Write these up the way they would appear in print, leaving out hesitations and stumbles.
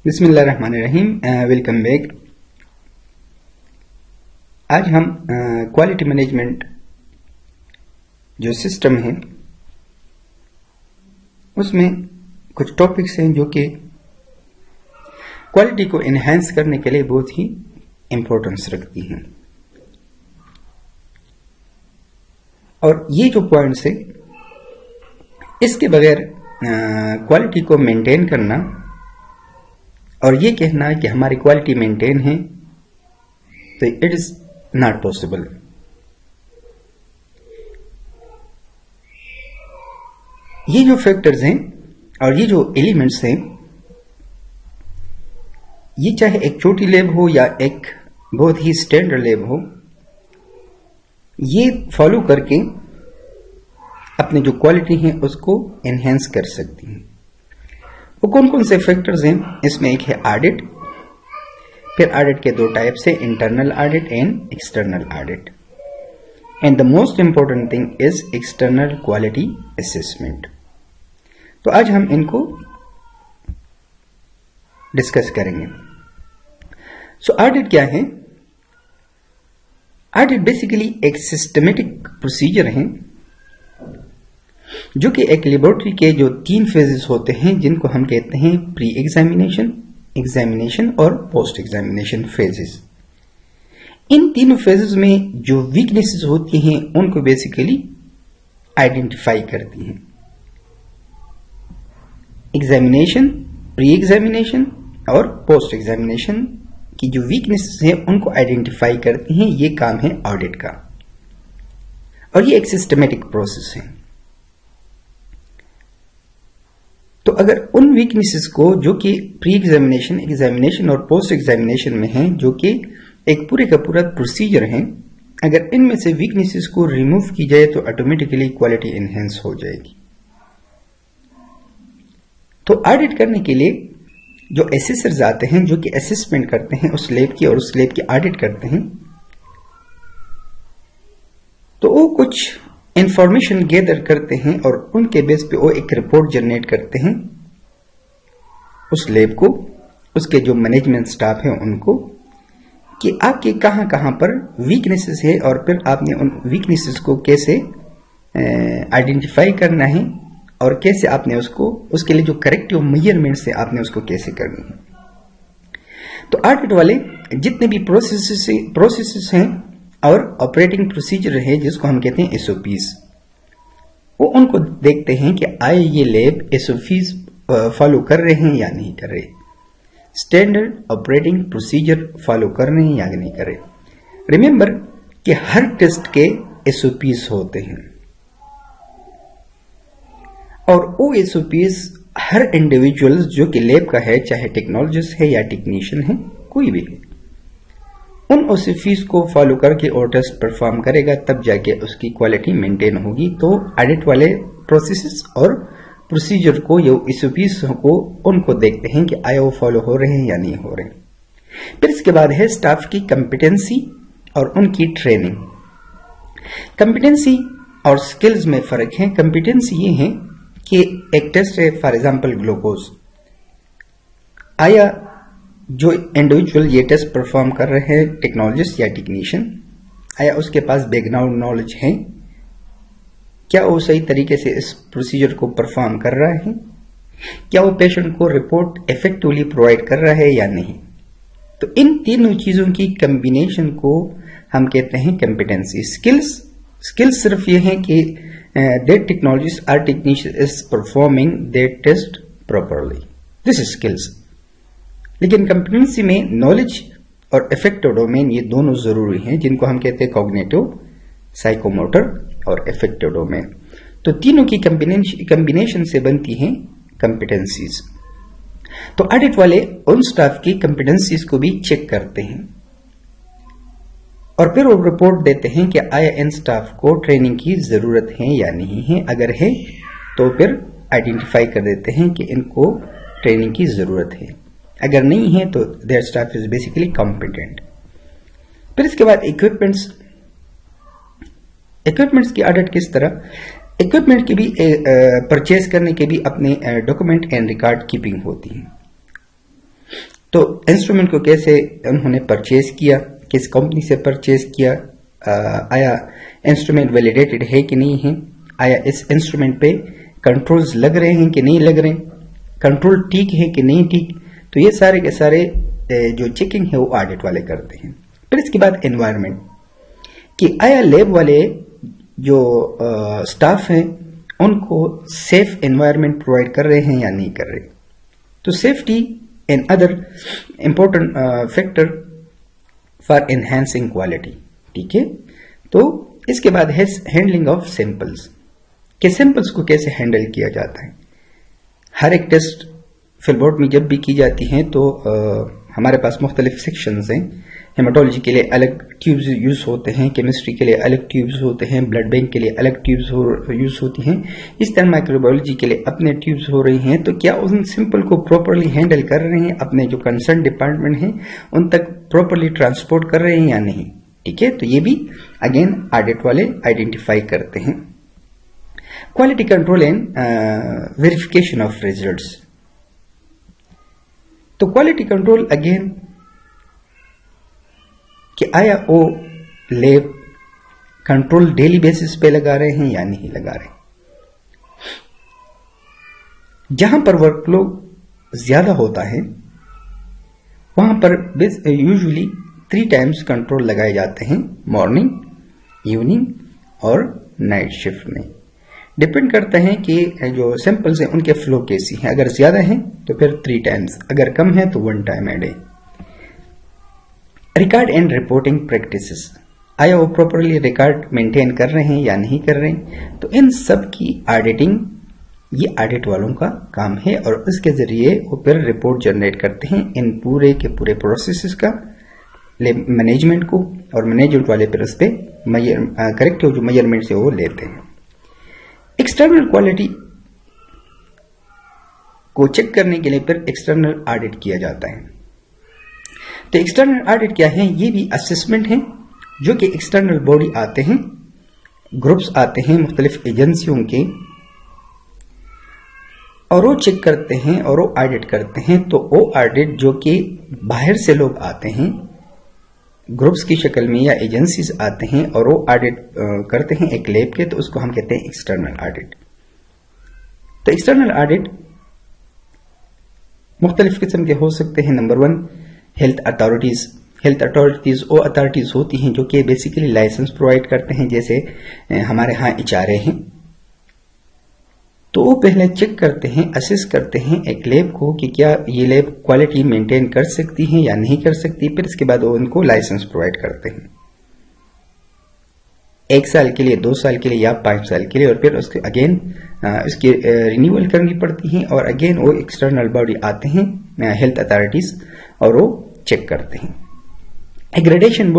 बिस्मिल्लाहिर्रहमानिर्रहीम। Welcome back. आज हम क्वालिटी मैनेजमेंट जो सिस्टम है उसमें कुछ टॉपिक्स हैं जो कि क्वालिटी को एनहांस करने के लिए बहुत ही इंपॉर्टेंस रखती हैं। और ये जो पॉइंट्स है इसके बगैर क्वालिटी को मेंटेन करना और ये कहना कि हमारी क्वालिटी मेंटेन है तो इट इज नॉट पॉसिबल। ये जो फैक्टर्स हैं और ये जो एलिमेंट्स हैं, ये चाहे एक छोटी लैब हो या एक बहुत ही स्टैंडर्ड लैब हो, ये फॉलो करके अपने जो क्वालिटी है उसको एनहेंस कर सकती हैं। वो कौन कौन से फैक्टर्स हैं? इसमें एक है ऑडिट। फिर ऑडिट के दो टाइप्स है, internal audit and external audit. And the most important thing is external quality assessment. तो आज हम इनको डिस्कस करेंगे। सो ऑडिट क्या है? ऑडिट बेसिकली एक सिस्टमेटिक प्रोसीजर है जो कि एक लेबोरेटरी के जो 3 फेजेस होते हैं जिनको हम कहते हैं प्री एग्जामिनेशन, एग्जामिनेशन और पोस्ट एग्जामिनेशन फेजेस। इन तीनों फेजेस में जो वीकनेसेस होती हैं उनको बेसिकली आइडेंटिफाई करती हैं। एग्जामिनेशन, प्री एग्जामिनेशन और पोस्ट एग्जामिनेशन की जो वीकनेसेस हैं उनको आइडेंटिफाई करती हैं। ये काम है ऑडिट का और ये एक सिस्टमेटिक प्रोसेस है। तो अगर उन वीकनेसेस को जो कि प्री एग्जामिनेशन, एग्जामिनेशन और पोस्ट एग्जामिनेशन में हैं, जो कि एक पूरे का पूरा प्रोसीजर है, अगर इनमें से वीकनेसेस को रिमूव की जाए तो ऑटोमेटिकली क्वालिटी एनहेंस हो जाएगी। तो ऑडिट करने के लिए जो असेसर्स आते हैं जो कि असेसमेंट करते हैं उस लैब की और उस लैब की ऑडिट करते हैं, तो वो कुछ इंफॉर्मेशन गैदर करते हैं और उनके बेस पे वो एक रिपोर्ट जनरेट करते हैं उस लैब को, उसके जो मैनेजमेंट स्टाफ है उनको, कि आपके कहां कहां पर वीकनेसेस है और फिर आपने उन वीकनेसेस को कैसे आइडेंटिफाई करना है और कैसे आपने उसको, उसके लिए जो करेक्टिव मेजरमेंट्स है आपने उसको कैसे करनी है। तो ऑडिट वाले जितने भी प्रोसेसेस हैं और ऑपरेटिंग प्रोसीजर है जिसको हम कहते हैं एसओपीज, वो उनको देखते हैं कि आए ये लैब एसओपीज फॉलो कर रहे हैं या नहीं कर रहे, स्टैंडर्ड ऑपरेटिंग प्रोसीजर फॉलो कर रहे हैं या नहीं कर रहे। रिमेंबर कि हर टेस्ट के एसओपीज होते हैं और वो एसओपीज हर इंडिविजुअल जो कि लैब का है, चाहे टेक्नोलॉजिस्ट है या टेक्नीशियन है, कोई भी, उन एसओपीज को फॉलो करके और टेस्ट परफॉर्म करेगा, तब जाके उसकी क्वालिटी मेंटेन होगी। तो ऑडिट वाले प्रोसेसेस और प्रोसीजर को, ये एसओपीज को, उनको देखते हैं कि आया वो फॉलो हो रहे हैं या नहीं हो रहे। फिर इसके बाद है स्टाफ की कंपिटेंसी और उनकी ट्रेनिंग। कंपिटेंसी और स्किल्स में फर्क है। कंपिटेंसी ये है कि एक टेस्ट है, फॉर एग्जाम्पल ग्लूकोज, आया जो इंडिविजुअल ये टेस्ट परफॉर्म कर रहे हैं, टेक्नोलॉजिस्ट या टेक्नीशियन, आया उसके पास बैकग्राउंड नॉलेज है, क्या वो सही तरीके से इस प्रोसीजर को परफॉर्म कर रहा है, क्या वो पेशेंट को रिपोर्ट इफेक्टिवली प्रोवाइड कर रहा है या नहीं। तो इन तीनों चीजों की कॉम्बिनेशन को हम कहते हैं कंपिटेंसी। स्किल्स सिर्फ ये है कि दैट टेक्नोलॉजिस्ट और technician is performing that test properly, this is skills. लेकिन कंपिटेंसी में नॉलेज और इफेक्टिव डोमेन, ये दोनों जरूरी हैं, जिनको हम कहते हैं कॉग्निटिव, साइकोमोटर और इफेक्टिव डोमेन। तो तीनों की कॉम्बिनेशन से बनती हैं कंपिटेंसीज। तो ऑडिट वाले उन स्टाफ की कंपिटेंसीज को भी चेक करते हैं और फिर वो रिपोर्ट देते हैं कि आया इन स्टाफ को ट्रेनिंग की जरूरत है या नहीं है। अगर है तो फिर आइडेंटिफाई कर देते हैं कि इनको ट्रेनिंग की जरूरत है, अगर नहीं है तो their staff is basically competent. फिर इसके बाद इक्विपमेंट्स की ऑडिट किस तरह? इक्विपमेंट की भी परचेज करने के भी अपने डॉक्यूमेंट एंड रिकॉर्ड कीपिंग होती है। तो इंस्ट्रूमेंट को कैसे उन्होंने परचेज किया, किस कंपनी से परचेज किया, आया इंस्ट्रूमेंट वैलिडेटेड है कि नहीं है, आया इस इंस्ट्रूमेंट पे कंट्रोल्स लग रहे हैं कि नहीं लग रहे, कंट्रोल ठीक है कि नहीं ठीक। तो ये सारे के सारे जो चेकिंग है वो ऑडिट वाले करते हैं। फिर इसके बाद एनवायरनमेंट कि आया लैब वाले जो स्टाफ हैं उनको सेफ एनवायरनमेंट प्रोवाइड कर रहे हैं या नहीं कर रहे। तो safety and other important factor for enhancing quality, ठीक है। तो इसके बाद है हैंडलिंग ऑफ सैंपल्स कि सैंपल्स को कैसे हैंडल किया जाता है। हर एक टेस्ट फिलबोर्ड में जब भी की जाती है तो हमारे पास मुख्तलिफ सेक्शंस हैं। हेमाटोलॉजी के लिए अलग ट्यूब्स यूज होते हैं, केमिस्ट्री के लिए अलग ट्यूब्स होते हैं, ब्लड बैंक के लिए अलग ट्यूब्स यूज होती हैं। इस तरह माइक्रोबायोलॉजी के लिए अपने ट्यूब्स हो रही हैं। तो क्या उन सैंपल को प्रॉपरली हैंडल कर रहे हैं, अपने जो कंसर्न डिपार्टमेंट हैं उन तक प्रॉपरली ट्रांसपोर्ट कर रहे हैं या नहीं, ठीक है। तो ये भी अगेन ऑडिट वाले आइडेंटिफाई करते हैं। Quality control and verification of results. तो क्वालिटी कंट्रोल अगेन कि आया वो लैब कंट्रोल डेली बेसिस पे लगा रहे हैं या नहीं लगा रहे। जहां पर वर्कलोड ज्यादा होता है वहां पर यूजुअली 3 टाइम्स कंट्रोल लगाए जाते हैं, मॉर्निंग, इवनिंग और नाइट शिफ्ट में। डिपेंड करता है कि जो सैंपल्स हैं उनके फ्लो कैसी है। अगर ज्यादा है तो फिर 3 टाइम्स, अगर कम है तो 1 time a day. Record and reporting practices, आया वो प्रॉपरली रिकॉर्ड मेंटेन कर रहे हैं या नहीं कर रहे हैं। तो इन सब की ऑडिटिंग ये ऑडिट वालों का काम है और इसके जरिए वो फिर रिपोर्ट जनरेट करते हैं इन पूरे के पूरे प्रोसेसेस का मैनेजमेंट को, और मैनेजमेंट वाले फिर उस पर करेक्टिव जो मेजरमेंट से वो लेते हैं। एक्सटर्नल क्वालिटी को चेक करने के लिए फिर एक्सटर्नल ऑडिट किया जाता है। तो एक्सटर्नल ऑडिट क्या है, ये भी असेसमेंट है जो कि एक्सटर्नल बॉडी आते हैं, ग्रुप्स आते हैं मुख्तलिफ एजेंसियों के, और वो चेक करते हैं और वो ऑडिट करते हैं। तो वो ऑडिट जो कि बाहर से लोग आते हैं ग्रुप्स की शक्ल में या एजेंसीज आते हैं और वो ऑडिट करते हैं एक लैब के, तो उसको हम कहते हैं एक्सटर्नल ऑडिट। तो एक्सटर्नल ऑडिट मुख्तलिफ किस्म के हो सकते हैं। Number 1 health authorities. Health authorities वो अथॉरिटीज होती हैं जो कि बेसिकली लाइसेंस प्रोवाइड करते हैं, जैसे हमारे यहाँ HRA हैं। तो वो पहले चेक करते हैं, असेस करते हैं एक लैब को कि क्या ये लैब क्वालिटी मेंटेन कर सकती है या नहीं कर सकती। फिर इसके बाद वो उनको लाइसेंस प्रोवाइड करते हैं 1 साल के लिए, 2 साल के लिए या 5 साल के लिए, और फिर उसके अगेन इसकी रिन्यूअल करनी पड़ती है। और अगेन वो एक्सटर्नल बॉडी आते हैं हेल्थ अथॉरिटीज और वो चेक करते हैं। एग्रेडेशन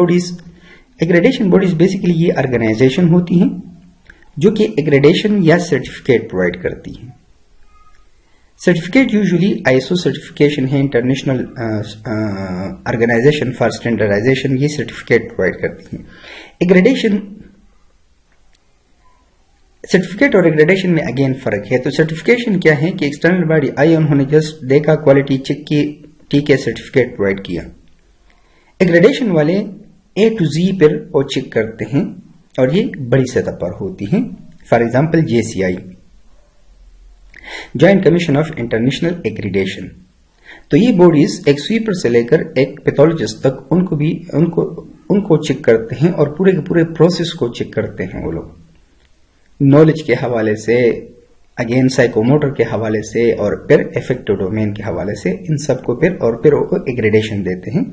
बॉडीज बेसिकली ये ऑर्गेनाइजेशन होती हैं जो कि एग्रेडेशन या सर्टिफिकेट प्रोवाइड करती है। सर्टिफिकेट यूजुअली ISO सर्टिफिकेशन है, इंटरनेशनल ऑर्गेनाइजेशन फॉर स्टैंडर्डाइजेशन, ये सर्टिफिकेट प्रोवाइड करती है। एग्रेडेशन, सर्टिफिकेट और एग्रेडेशन में अगेन फर्क है। तो सर्टिफिकेशन क्या है कि एक्सटर्नल बॉडी आई, उन्होंने जस्ट देखा, क्वालिटी चेक की, ठीक है, सर्टिफिकेट प्रोवाइड किया। एग्रेडेशन वाले A to Z पर वो चेक करते हैं और ये बड़ी सतह पर होती हैं। For example JCI, joint commission of international accreditation. तो ये बॉडीज एक स्वीपर से लेकर एक पैथोलॉजिस्ट तक उनको चेक करते हैं और पूरे के पूरे प्रोसेस को चेक करते हैं। वो लोग नॉलेज के हवाले से, अगेन साइकोमोटर के हवाले से, और फिर इफेक्टिव डोमेन के हवाले से, इन सब को फिर वो एग्रेडेशन देते हैं।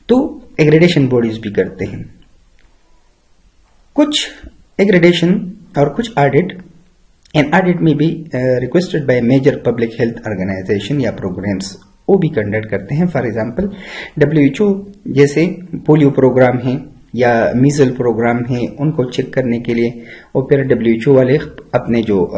तो एग्रेडेशन बॉडीज भी करते हैं कुछ एग्रेडेशन और कुछ ऑडिट। एंड ऑडिट में भी requested by major public health organization या प्रोग्राम्स वो भी कंडक्ट करते हैं। फॉर एग्जांपल WHO जैसे पोलियो प्रोग्राम है या मीजल प्रोग्राम है, उनको चेक करने के लिए वो फिर WHO वाले अपने जो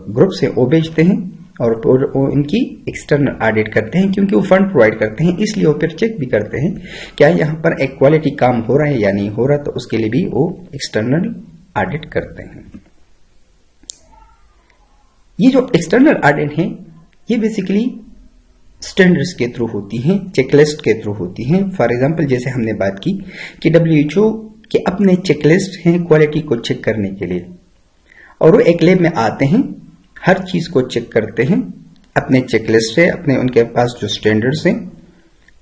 ग्रुप से वो भेजते हैं और वो इनकी एक्सटर्नल ऑडिट करते हैं, क्योंकि वो फंड प्रोवाइड करते हैं, इसलिए वो फिर चेक भी करते हैं क्या यहाँ पर एक क्वालिटी काम हो रहा है या नहीं हो रहा। तो उसके लिए भी वो एक्सटर्नल ऑडिट करते हैं। ये जो एक्सटर्नल ऑडिट है ये बेसिकली स्टैंडर्ड्स के थ्रू होती हैं, चेकलिस्ट के थ्रू होती हैं। फॉर एग्जांपल जैसे हमने बात की कि WHO के अपने चेकलिस्ट हैं क्वालिटी को चेक करने के लिए, और वो एक लैब में आते हैं, हर चीज को चेक करते हैं, अपने चेकलिस्ट है, अपने उनके पास जो स्टैंडर्ड्स हैं,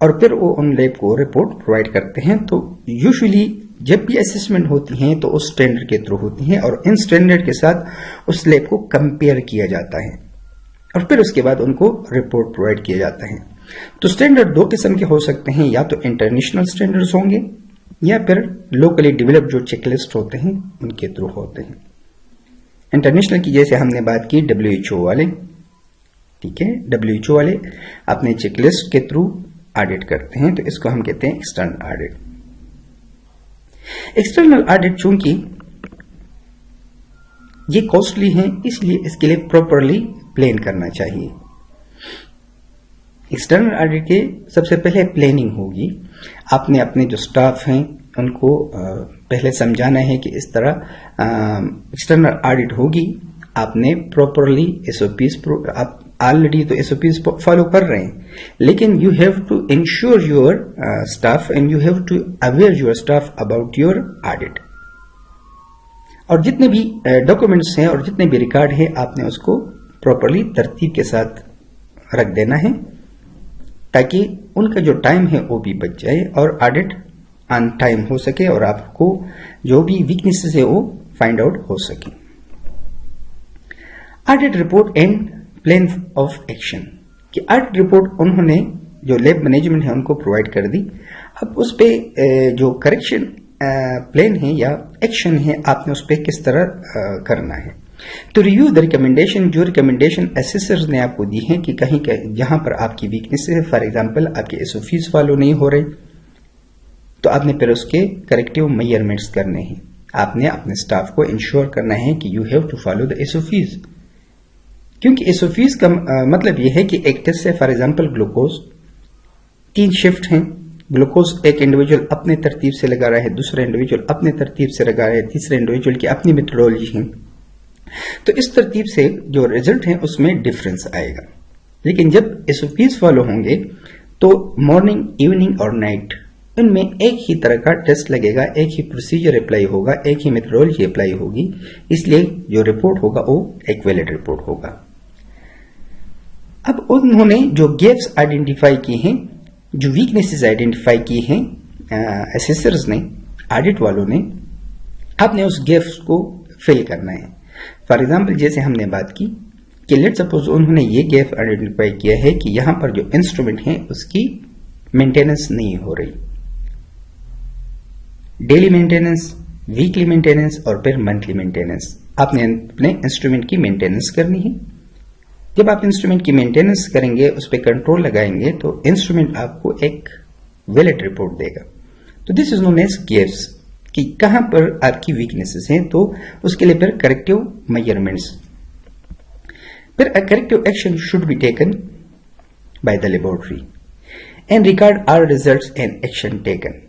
और फिर वो उन लैब को रिपोर्ट प्रोवाइड करते हैं। तो यूजुअली जब भी असेसमेंट होती हैं तो उस स्टैंडर्ड के थ्रू होती हैं, और इन स्टैंडर्ड के साथ उस लैब को कंपेयर किया जाता है, और फिर उसके बाद उनको रिपोर्ट प्रोवाइड किया जाता है। तो स्टैंडर्ड दो किस्म के हो सकते हैं, या तो इंटरनेशनल स्टैंडर्ड्स होंगे या फिर लोकली डेवलप्ड जो चेकलिस्ट होते हैं उनके थ्रू होते हैं। इंटरनेशनल की जैसे हमने बात की WHO वाले, ठीक है, WHO वाले अपने चेकलिस्ट के थ्रू ऑडिट करते हैं, तो इसको हम कहते हैं एक्सटर्नल ऑडिट। एक्सटर्नल ऑडिट चूंकि ये कॉस्टली है, इसलिए इसके लिए प्रॉपरली प्लान करना चाहिए। एक्सटर्नल ऑडिट के सबसे पहले प्लानिंग होगी। आपने अपने जो स्टाफ हैं उनको पहले समझाना है कि इस तरह एक्सटर्नल ऑडिट होगी। आपने प्रॉपरली SOPs, आप ऑलरेडी तो SOPs फॉलो कर रहे हैं, लेकिन you have to ensure your staff and you have to aware your staff about your audit. और जितने भी डॉक्यूमेंट्स हैं और जितने भी रिकॉर्ड हैं, आपने उसको प्रॉपरली तरतीब के साथ रख देना है, ताकि उनका जो टाइम है वो भी बच जाए और ऑडिट ऑन टाइम हो सके, और आपको जो भी वीकनेसेस है वो फाइंड आउट हो सके। Audit report and plan of action कि ऑडिट रिपोर्ट उन्होंने जो लैब मैनेजमेंट है उनको प्रोवाइड कर दी। अब उस पे जो करेक्शन प्लान है या एक्शन है, आपने उस पर किस तरह करना है। तो रिव्यू द रिकमेंडेशन, जो रिकमेंडेशन एसेसर्स ने आपको दी है कि कहीं जहां पर आपकी वीकनेस है, फॉर एग्जांपल आपके SOPs फॉलो नहीं हो रहे, तो आपने फिर उसके करेक्टिव मेजरमेंट्स करने हैं। आपने अपने स्टाफ को इंश्योर करना है कि you have to follow the SOPs, क्योंकि SOPs का मतलब यह है कि एक टेस्ट से फॉर एग्जांपल ग्लूकोज 3 शिफ्ट हैं, ग्लूकोज एक इंडिविजुअल अपने तरतीब से लगा रहा है, दूसरा इंडिविजुअल अपने तरतीब से लगा रहा है, तीसरे इंडिविजुअल की अपनी मेथोडोलॉजी है। तो इस तरतीब से जो रिजल्ट है उसमें डिफरेंस आएगा। लेकिन जब SOPs फॉलो होंगे तो मॉर्निंग, इवनिंग और नाइट इनमें एक ही तरह का टेस्ट लगेगा, एक ही प्रोसीजर अप्लाई होगा, एक ही मेथोडोलॉजी अप्लाई होगी, इसलिए जो रिपोर्ट होगा वो एक वैलिड रिपोर्ट होगा। अब उन्होंने जो गैप्स आइडेंटिफाई किए हैं, जो वीकनेसेस आइडेंटिफाई की हैं असेसर्स ने, ऑडिट वालों ने, आपने उस गैप्स को फिल करना है। फॉर एग्जाम्पल जैसे हमने बात की कि लेट सपोज उन्होंने ये गैप आइडेंटिफाई किया है कि यहां पर जो इंस्ट्रूमेंट है उसकी मेंटेनेंस नहीं हो रही, डेली मेंटेनेंस, वीकली मेंटेनेंस और फिर मंथली मेंटेनेंस। आपने अपने इंस्ट्रूमेंट की मेंटेनेंस करनी है। जब आप इंस्ट्रूमेंट की मेंटेनेंस करेंगे, उस पर कंट्रोल लगाएंगे, तो इंस्ट्रूमेंट आपको एक वैलिड रिपोर्ट देगा। तो this is known as gaps, कि कहां पर आपकी वीकनेसेस हैं, तो उसके लिए फिर करेक्टिव मेजरमेंट्स, फिर corrective action should be taken by the laboratory and record our results and action taken.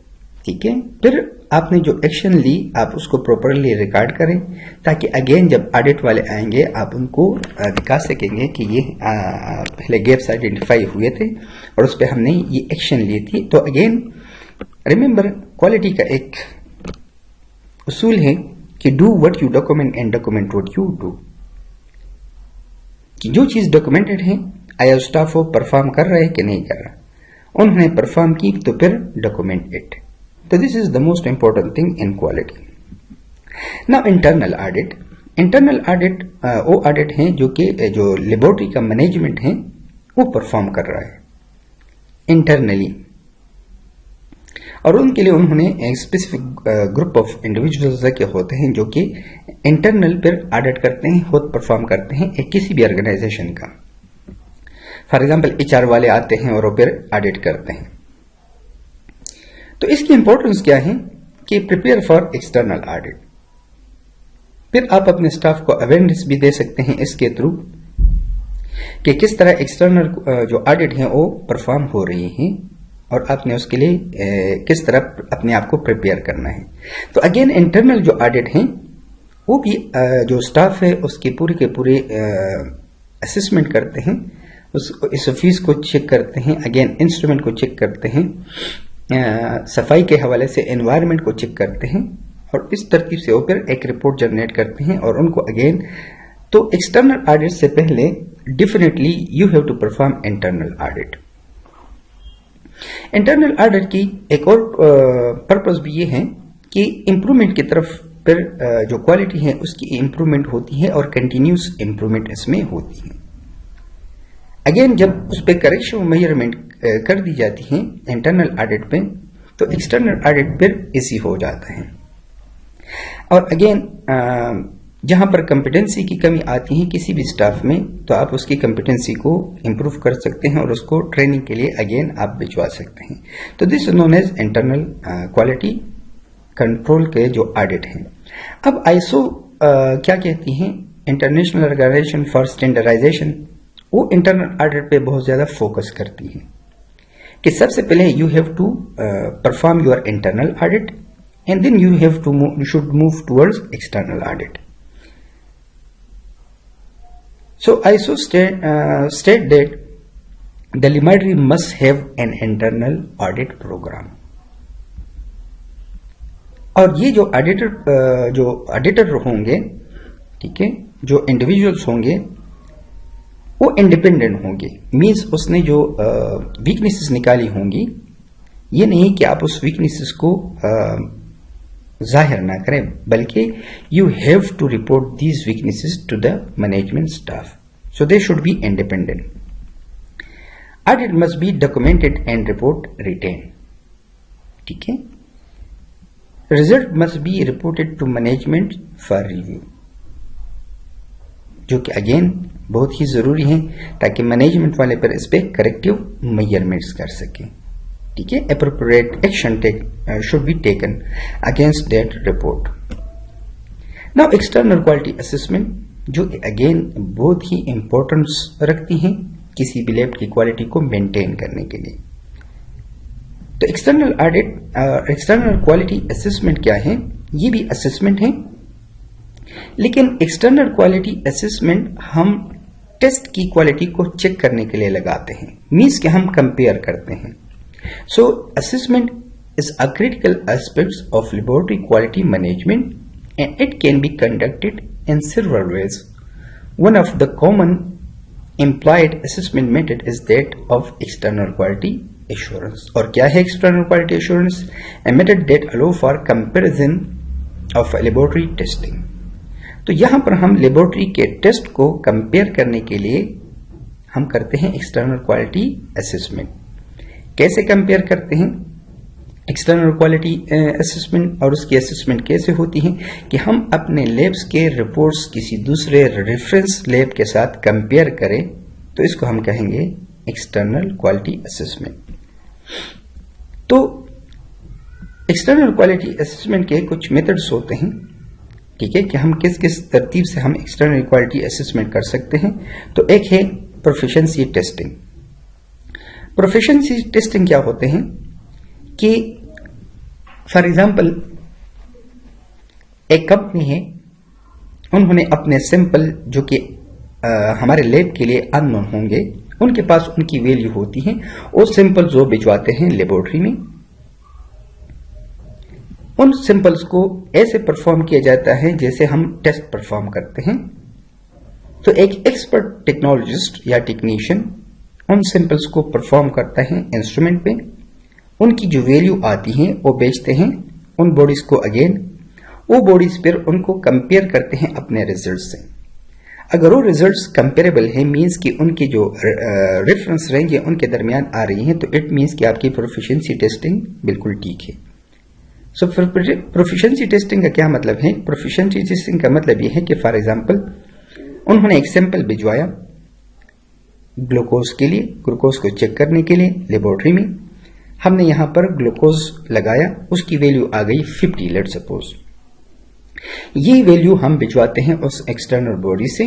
ठीक है, फिर आपने जो एक्शन ली आप उसको प्रॉपरली रिकॉर्ड करें, ताकि अगेन जब ऑडिट वाले आएंगे आप उनको दिखा सकेंगे कि ये पहले गैप्स आइडेंटिफाई हुए थे और उस पर हमने ये एक्शन ली थी। तो अगेन रिमेंबर, क्वालिटी का एक उसूल है कि do what you document and document what you do, कि जो चीज डॉक्यूमेंटेड है आया स्टाफ वो परफॉर्म कर रहा है कि नहीं कर रहा, उन्होंने परफॉर्म की तो फिर डॉक्यूमेंट इट। तो this is the most important thing in quality. Now internal audit, internal audit वो ऑडिट है जो कि जो लेबोरेटरी का मैनेजमेंट है वो परफॉर्म कर रहा है इंटरनली, और उनके लिए उन्होंने एक स्पेसिफिक ग्रुप ऑफ इंडिविजुअल्स के होते हैं जो कि इंटरनल पर ऑडिट करते हैं, खुद परफॉर्म करते हैं एक किसी भी ऑर्गेनाइजेशन का। फॉर एग्जांपल HR वाले आते हैं और वो फिर ऑडिट करते हैं। तो इसकी इंपॉर्टेंस क्या है कि प्रिपेयर फॉर एक्सटर्नल ऑडिट। फिर आप अपने स्टाफ को अवेयरनेस भी दे सकते हैं इसके थ्रू कि किस तरह एक्सटर्नल जो ऑडिट है वो परफॉर्म हो रही हैं और आपने उसके लिए किस तरह अपने आप को प्रिपेयर करना है। तो अगेन इंटरनल जो ऑडिट है वो भी जो स्टाफ है उसके पूरे के पूरे असेसमेंट करते हैं इस फीस को चेक करते हैं, अगेन इंस्ट्रूमेंट को चेक करते हैं, सफाई के हवाले से एनवायरनमेंट को चेक करते हैं और इस तरतीब से वो फिर एक रिपोर्ट जनरेट करते हैं और उनको अगेन, तो एक्सटर्नल ऑडिट से पहले definitely you have to perform internal audit. Internal audit की एक और पर्पस भी ये है कि इंप्रूवमेंट की तरफ फिर जो क्वालिटी है उसकी इंप्रूवमेंट होती है और कंटिन्यूस इंप्रूवमेंट इसमें होती है। अगेन जब उस पर करेक्शन मेजरमेंट कर दी जाती है इंटरनल ऑडिट पे, तो एक्सटर्नल ऑडिट फिर इसी हो जाता है। और अगेन जहां पर कंपिटेंसी की कमी आती है किसी भी स्टाफ में, तो आप उसकी कंपिटेंसी को इंप्रूव कर सकते हैं और उसको ट्रेनिंग के लिए अगेन आप भिजवा सकते हैं। तो this is known as internal quality control के जो ऑडिट हैं। अब आईएसओ क्या कहती हैं, इंटरनेशनल ऑर्गेनाइजेशन फॉर स्टैंडर्डाइजेशन, वो इंटरनल ऑडिट पे बहुत ज्यादा फोकस करती है कि सबसे पहले you have to perform your internal audit and then you have to should move towards external audit. So ISO state that the laboratory must have an internal audit program। और ये जो ऑडिटर होंगे, ठीक है, जो इंडिविजुअल्स होंगे वो independent होंगे। मींस उसने जो वीकनेसेस निकाली होंगी, ये नहीं कि आप उस वीकनेसेस को जाहिर ना करें, बल्कि you have to report these weaknesses to the management staff, so they should be independent. Audit must be documented and report written, ठीक है। Result must be reported to management for review, जो कि again बहुत ही जरूरी है ताकि management वाले पर इस पे करेक्टिव मेजरमेंट्स कर सकें, ठीक है। Appropriate action should be taken against that report. Now external quality assessment, जो अगेन बहुत ही इंपॉर्टेंस रखती हैं किसी भी लैब की क्वालिटी को मेंटेन करने के लिए। तो external audit, external quality assessment क्या है, ये भी असेसमेंट है, लेकिन एक्सटर्नल क्वालिटी असेसमेंट हम टेस्ट की क्वालिटी को चेक करने के लिए लगाते हैं, मींस कि हम कंपेयर करते हैं। So assessment is a critical aspect of laboratory quality management and it can be conducted in several ways. One of the common employed assessment method is that of external quality assurance. और क्या है external quality assurance? A method that allow for comparison of laboratory testing. तो यहां पर हम laboratory के test को compare करने के लिए हम करते हैं एक्सटर्नल क्वालिटी असेसमेंट। कैसे कंपेयर करते हैं एक्सटर्नल क्वालिटी असेसमेंट, और उसकी असेसमेंट कैसे होती है कि हम अपने लैब्स के रिपोर्ट्स किसी दूसरे रेफरेंस लैब के साथ कंपेयर करें, तो इसको हम कहेंगे एक्सटर्नल क्वालिटी असेसमेंट। तो एक्सटर्नल क्वालिटी असेसमेंट के कुछ मेथड्स होते हैं, ठीक है, कि हम किस किस तरतीब से हम एक्सटर्नल क्वालिटी असेसमेंट कर सकते हैं। तो एक है प्रोफिशिएंसी टेस्टिंग। प्रोफिशिएंसी टेस्टिंग क्या होते हैं कि फॉर एग्जांपल एक कंपनी है, उन्होंने अपने सैंपल जो कि हमारे लैब के लिए अननोन होंगे, उनके पास उनकी वैल्यू होती है, वो सैंपल जो भिजवाते हैं लेबोरेटरी में, उन सैंपल्स को ऐसे परफॉर्म किया जाता है जैसे हम टेस्ट परफॉर्म करते हैं। तो एक एक्सपर्ट टेक्नोलॉजिस्ट या टेक्नीशियन उन सैंपल्स को परफॉर्म करता है इंस्ट्रूमेंट पे, उनकी जो वैल्यू आती है वो बेचते हैं उन बॉडीज को, अगेन वो बॉडीज फिर उनको कंपेयर करते हैं अपने रिजल्ट से। अगर वो रिजल्ट्स कंपेरेबल है, मींस कि उनकी जो रेफरेंस रेंज है उनके दरमियान आ रही है, तो इट मींस कि आपकी प्रोफिशिएंसी टेस्टिंग बिल्कुल ठीक है। सो प्रोफिशिएंसी टेस्टिंग का क्या मतलब है? प्रोफिशिएंसी टेस्टिंग का मतलब यह है कि फॉर एग्जांपल उन्होंने एक सैंपल भिजवाया ग्लूकोज के लिए, ग्लूकोज को चेक करने के लिए लेबोरेटरी में, हमने यहां पर ग्लूकोज लगाया, उसकी वैल्यू आ गई 50, लेट सपोज। ये वैल्यू हम भिजवाते हैं उस एक्सटर्नल बॉडी से,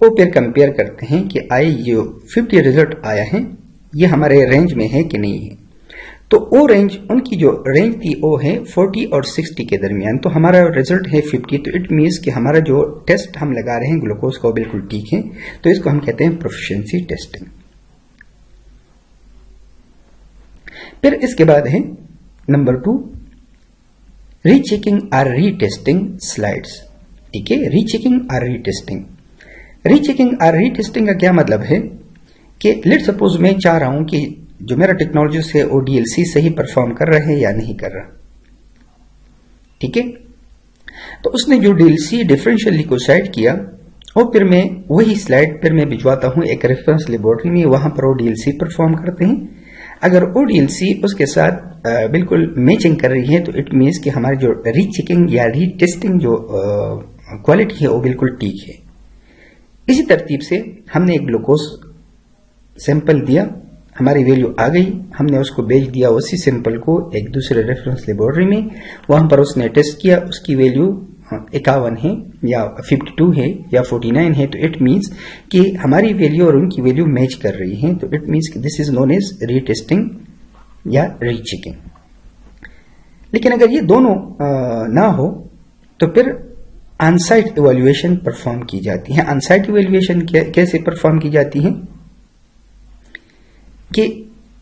वो फिर कंपेयर करते हैं कि ये 50 रिजल्ट आया है, ये हमारे रेंज में है कि नहीं है। तो ओ रेंज, उनकी जो रेंज थी वो है 40 और 60 के दरमियान, तो हमारा रिजल्ट है 50। तो इट मीन्स कि हमारा जो टेस्ट हम लगा रहे हैं ग्लूकोज का बिल्कुल ठीक है, तो इसको हम कहते हैं प्रोफिशिएंसी टेस्टिंग। फिर इसके बाद है नंबर 2, रीचेकिंग और रीटेस्टिंग स्लाइड्स। ठीक है, रीचेकिंग और रीटेस्टिंग। रीचेकिंग और रीटेस्टिंग का क्या मतलब है कि लेट सपोज मैं चाह रहा हूं कि जो मेरा टेक्नोलॉजिस्ट है वो डीएलसी सही परफॉर्म कर रहा है या नहीं कर रहा। ठीक है, तो उसने जो डीएलसी डिफरेंशियल लिकोसाइड किया और फिर मैं वही स्लाइड फिर मैं भिजवाता हूं एक रेफरेंस लेबोरेटरी में, वहां पर वो डीएलसी परफॉर्म करते हैं। अगर वो डीएलसी उसके साथ बिल्कुल मैचिंग कर रही है तो इट मीन्स कि हमारी जो रीचेकिंग या रीटेस्टिंग जो क्वालिटी है वो बिल्कुल ठीक है। इसी तरतीब से हमने एक ग्लूकोज सैंपल दिया, हमारी वैल्यू आ गई, हमने उसको भेज दिया उसी सैंपल को एक दूसरे रेफरेंस लेबोरेटरी में, वहां पर उसने टेस्ट किया, उसकी वैल्यू 51 है या 52 है या 49 है, तो इट मीन्स कि हमारी वैल्यू और उनकी वैल्यू मैच कर रही है, तो it means this is known as retesting या रीचेकिंग। लेकिन अगर ये दोनों ना हो तो फिर ऑनसाइट इवैल्यूएशन परफॉर्म की जाती है। ऑनसाइट इवैल्यूएशन कैसे परफॉर्म की जाती है कि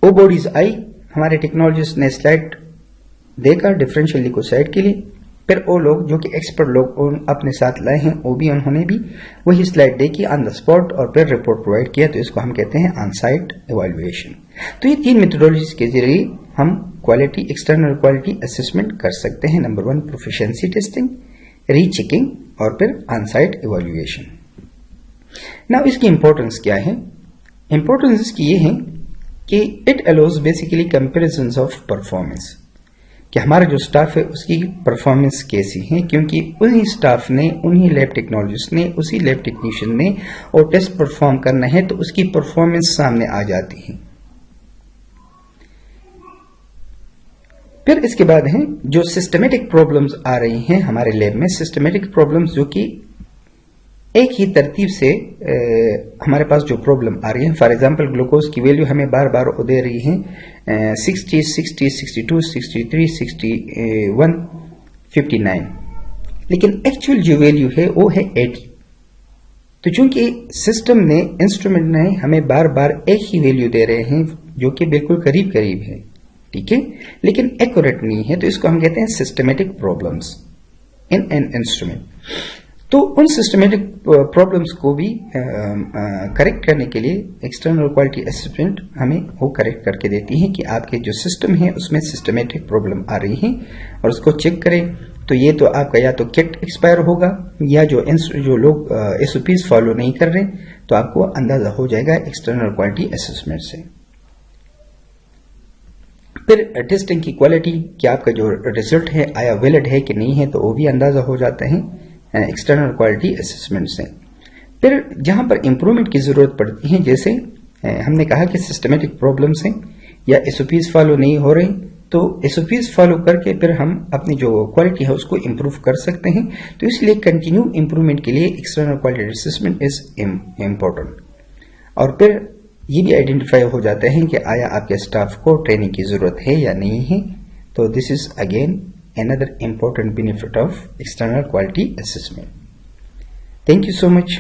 वो बॉडीज आई, हमारे टेक्नोलॉजिस्ट ने स्लाइड देखा डिफरेंशियल लिकोसाइड के लिए, फिर वो लोग जो कि एक्सपर्ट लोग अपने साथ लाए हैं वो भी उन्होंने भी वही स्लाइड देखी ऑन द स्पॉट और फिर रिपोर्ट प्रोवाइड किया, तो इसको हम कहते हैं ऑन साइट इवैल्यूएशन। तो ये 3 मेथोडोलॉजीज के जरिए हम क्वालिटी, एक्सटर्नल क्वालिटी असेसमेंट कर सकते हैं। नंबर 1 प्रोफिशिएंसी टेस्टिंग, रीचेकिंग और फिर ऑन साइट इवैल्यूएशन। नाउ इसकी इंपॉर्टेंस क्या है? इंपॉर्टेंस इसकी ये है कि it allows basically comparisons of performance, कि हमारा जो स्टाफ है उसकी परफॉर्मेंस कैसी है, क्योंकि उन्हीं स्टाफ ने, उन्हीं लैब टेक्नोलॉजिस्ट ने, उसी लैब टेक्नीशियन ने और टेस्ट परफॉर्म करना है तो उसकी परफॉर्मेंस सामने आ जाती है। फिर इसके बाद है जो सिस्टमेटिक प्रॉब्लम्स आ रही हैं हमारे लैब में, सिस्टमेटिक प्रॉब्लम्स जो कि एक ही तरतीब से हमारे पास जो प्रॉब्लम आ रही है, फॉर एग्जांपल ग्लूकोज की वैल्यू हमें बार बार दे रही है 60, 60, 62, 63, 61, 59, लेकिन एक्चुअल जो वैल्यू है वो है 80। तो चूंकि सिस्टम ने, इंस्ट्रूमेंट ने हमें बार बार एक ही वैल्यू दे रहे हैं जो कि बिल्कुल करीब करीब है, ठीक है, लेकिन एक्यूरेट नहीं है, तो इसको हम कहते हैं systematic problems in an instrument. तो उन सिस्टमेटिक प्रॉब्लम्स को भी करेक्ट करने के लिए एक्सटर्नल क्वालिटी असेसमेंट हमें वो करेक्ट करके देती है कि आपके जो सिस्टम है उसमें सिस्टमेटिक प्रॉब्लम आ रही है और उसको चेक करें। तो ये तो आपका या तो किट एक्सपायर होगा या जो लोग एसओपीज फॉलो नहीं कर रहे, तो आपको अंदाजा हो जाएगा एक्सटर्नल क्वालिटी असेसमेंट से। फिर टेस्टिंग की क्वालिटी, कि आपका जो रिजल्ट है आया वैलिड है कि नहीं है, तो वो भी अंदाजा हो जाता है एक्सटर्नल क्वालिटी असेसमेंट से। फिर जहां पर इंप्रूवमेंट की जरूरत पड़ती है, जैसे हमने कहा कि सिस्टमेटिक प्रॉब्लम्स हैं या एसओपीज फॉलो नहीं हो रहे, तो एसओपीज फॉलो करके फिर हम अपनी जो क्वालिटी है उसको इंप्रूव कर सकते हैं। तो इसलिए कंटिन्यू इंप्रूवमेंट के लिए external quality assessment is important. और फिर ये भी आइडेंटिफाई हो जाता है कि आया आपके स्टाफ को ट्रेनिंग की जरूरत है या नहीं है। तो this is again another important benefit of external quality assessment. Thank you so much.